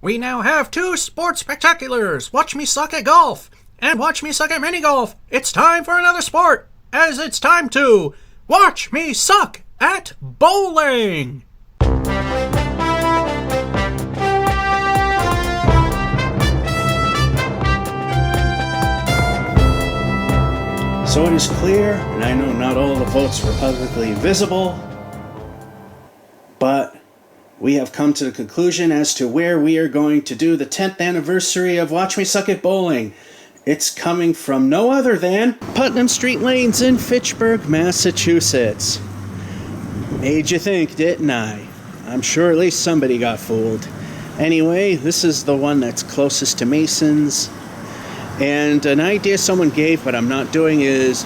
We now have 2 sports spectaculars. Watch me suck at golf and watch me suck at mini golf. It's time for another sport, as it's time to watch me suck at bowling. So it is clear, and I know not all the votes were publicly visible, but we have come to the conclusion as to where we are going to do the 10th anniversary of Watch Me Suck at Bowling. It's coming from no other than Putnam Street Lanes in Fitchburg, Massachusetts. Made you think, didn't I? I'm sure at least somebody got fooled. Anyway, this is the one that's closest to Mason's. And an idea someone gave, but I'm not doing, is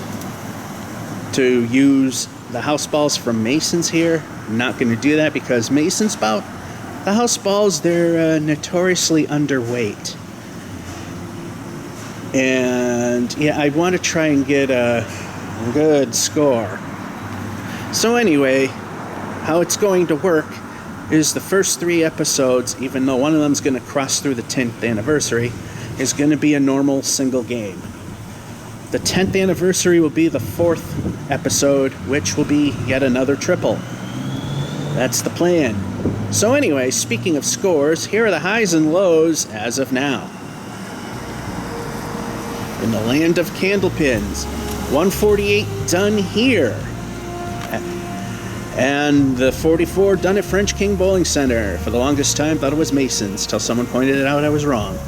to use the house balls from Mason's here. I'm not going to do that because Mason's the house balls, they're notoriously underweight. And yeah, I want to try and get a good score. So anyway, how it's going to work is the first 3 episodes, even though one of them is going to cross through the 10th anniversary, is going to be a normal single game. The 10th anniversary will be the 4th episode, which will be yet another triple. That's the plan. So anyway, speaking of scores, here are the highs and lows as of now. In the land of Candlepins, 148 done here. And the 44 done at French King Bowling Center. For the longest time, thought it was Mason's, till someone pointed it out I was wrong.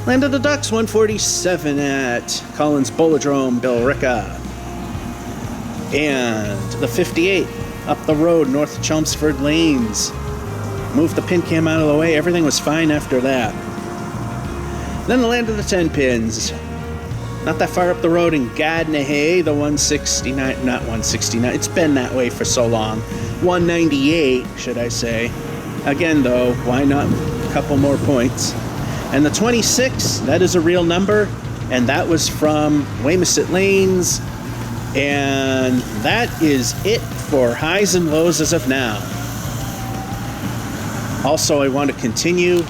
Land of the Ducks, 147 at Collins Bowlodrome, Billerica. And the 58 up the road, North Chelmsford Lanes. Moved the pin cam out of the way. Everything was fine after that. Then the land of the 10 pins. Not that far up the road in Gadnahay, the 169, not 169, it's been that way for so long. 198, should I say. Again, though, why not a couple more points? And the 26, that is a real number, and that was from Waymasset Lanes, and that is it for highs and lows as of now. Also, I want to continue.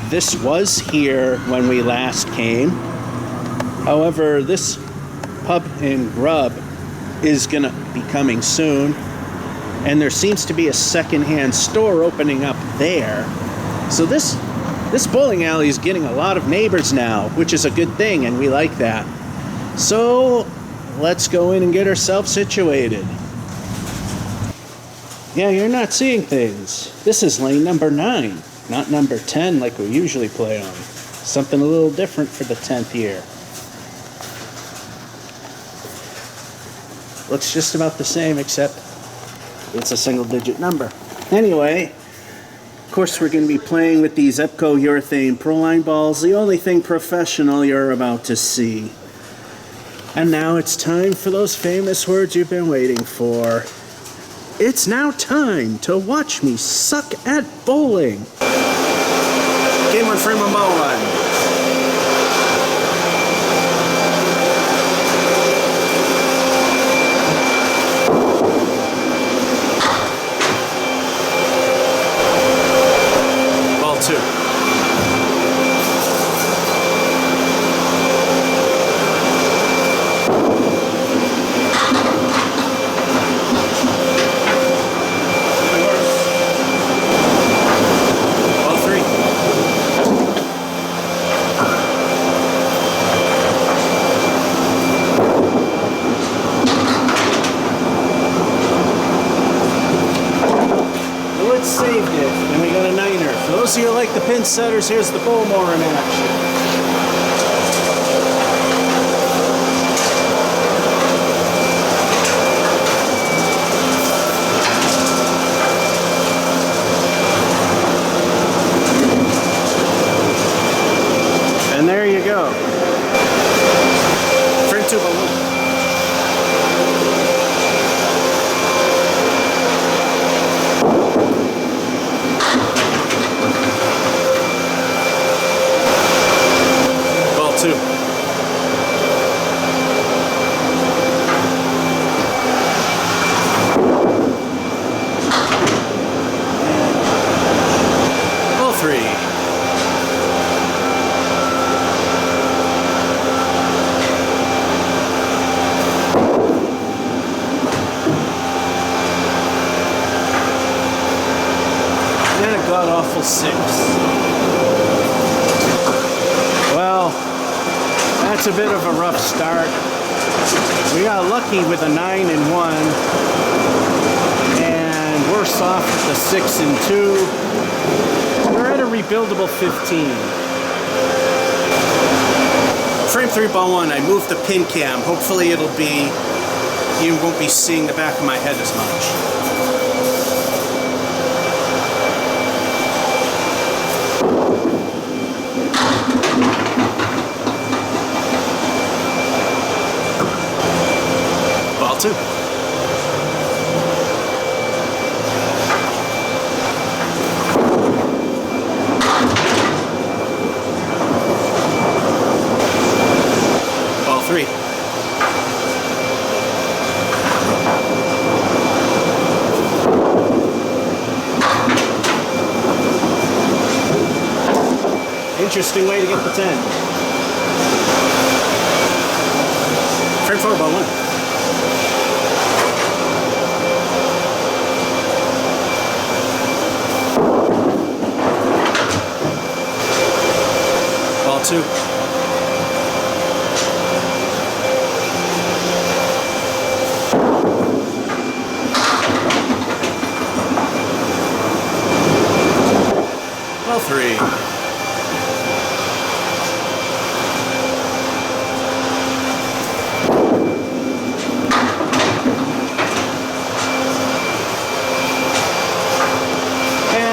This was here when we last came. However, this pub and grub is going to be coming soon, and there seems to be a secondhand store opening up there. So this bowling alley is getting a lot of neighbors now, which is a good thing, and we like that. So let's go in and get ourselves situated. Yeah, you're not seeing things. This is lane number 9, not number 10 like we usually play on. Something a little different for the 10th year. Looks just about the same, except it's a single-digit number. Anyway, of course, we're going to be playing with these Epco urethane Proline balls, the only thing professional you're about to see. And now it's time for those famous words you've been waiting for. It's now time to watch me suck at bowling. Game 1, frame 1, ball 1. Saved it, and we got a 9er. For those of you who like the pin setters, here's the Bowmore in action. And there you go. Frame 2 balloon. And a god-awful 6. Well, that's a bit of a rough start. We got lucky with a 9 and 1. And worse off with the 6 and 2. We're at a rebuildable 15. Frame 3, ball 1. I moved the pin cam. Hopefully it'll be, you won't be seeing the back of my head as much. Ball 2. Ball 3. Interesting way to get the 10. Frame 4, ball 1. Ball 2. Ball 3.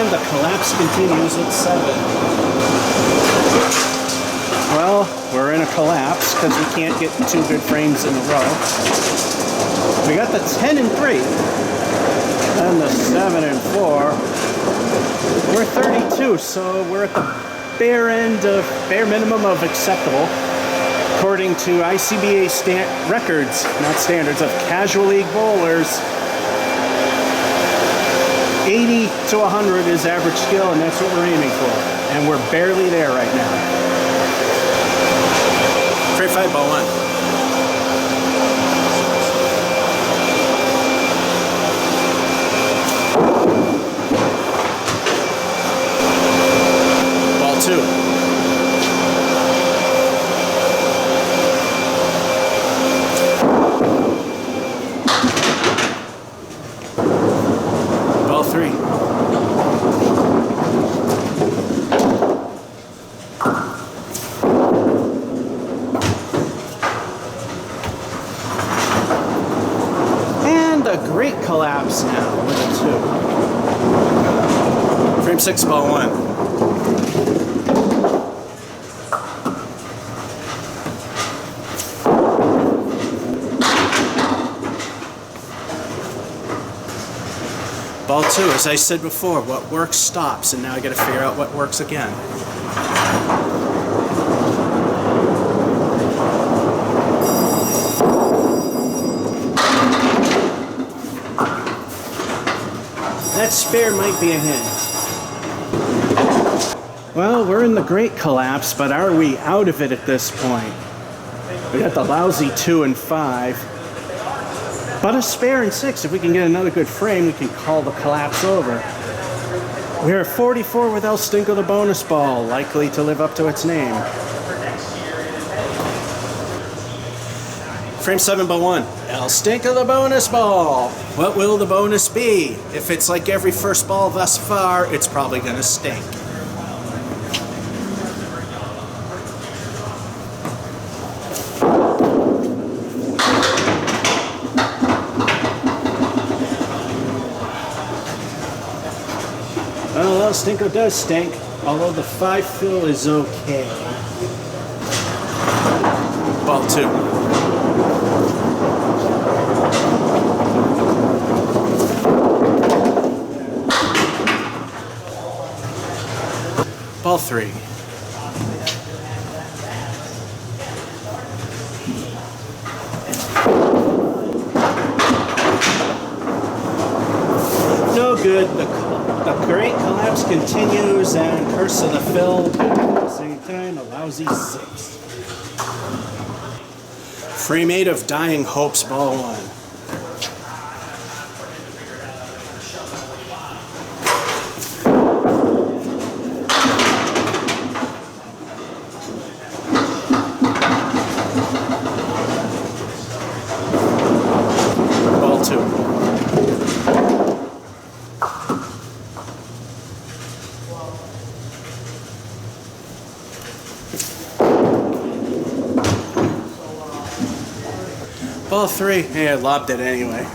The collapse continues at 7. Well, we're in a collapse because we can't get 2 good frames in a row. We got the 10 and 3 and the 7 and 4. We're 32, so we're at the bare minimum of acceptable according to ICBA records, not standards, of casual league bowlers. 80 to 100 is average skill, and that's what we're aiming for. And we're barely there right now. Frame 5, ball 1. Ball 2. Ball 3. And a great collapse now with a 2. Frame 6, ball 1. Ball 2, as I said before, what works stops, and now I got to figure out what works again. That spare might be a hint. Well, we're in the great collapse, but are we out of it at this point? We got the lousy 2 and 5. But a spare and 6. If we can get another good frame, we can call the collapse over. We're at 44 with El Stinko the bonus ball, likely to live up to its name. Frame 7, ball 1. El Stinko the bonus ball. What will the bonus be? If it's like every first ball thus far, it's probably going to stink. Well, El Stinko does stink, although the 5 fill is okay. Ball 2. Ball 3. No good. The great collapse continues, and curse of the fill. At the same time, a lousy 6. Frame 8 of Dying Hopes, ball 1. Ball 3. Yeah, lobbed it anyway.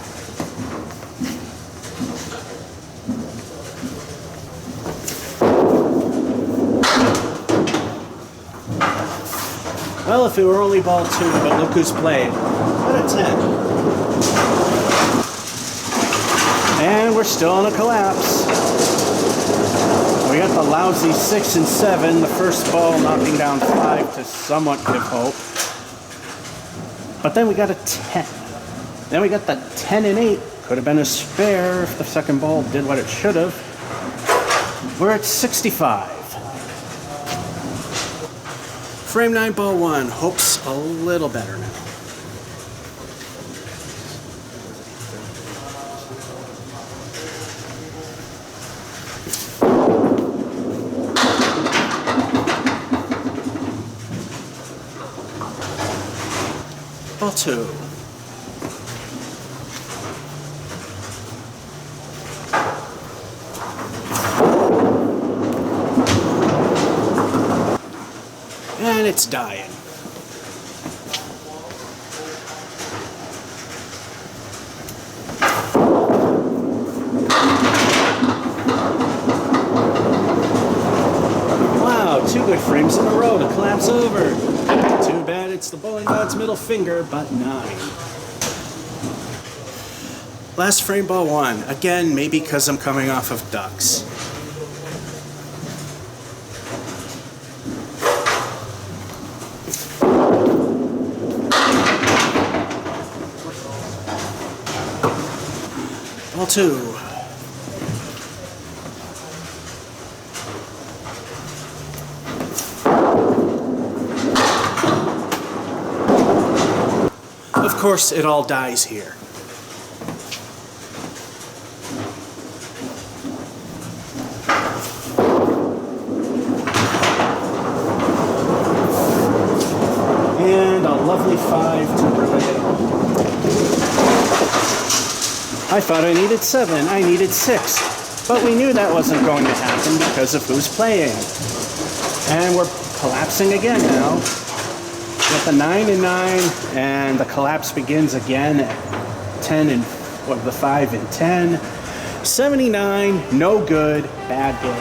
Well, if it were only ball 2, but look who's played. What a 10. And we're still in a collapse. We got the lousy 6 and 7. The first ball knocking down 5 to somewhat give hope. But then we got a 10. Then we got the 10 and 8. Could have been a spare if the second ball did what it should have. We're at 65. Frame 9, ball 1. Hope's a little better now. Ball 2. And it's dying. Wow, 2 good frames in a row to collapse over. Too bad it's the bowling god's middle finger, but 9. Last frame, ball 1. Again, maybe because I'm coming off of ducks. Ball 2. Of course, it all dies here. And a lovely 5 to prevail. I thought I needed 7. I needed 6. But we knew that wasn't going to happen because of who's playing. And we're collapsing again now. With the 9 and 9, and the collapse begins again at 10 and the 5 and 10. 79, no good, bad game.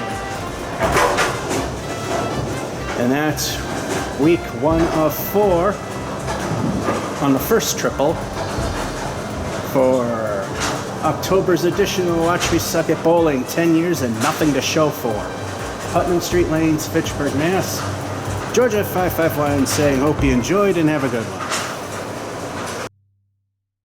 And that's week 1 of 4 on the first triple for October's edition of Watch Me Suck at Bowling. 10 years and nothing to show for. Putnam Street Lanes, Fitchburg, Mass. Georgia 551 saying, hope you enjoyed and have a good one.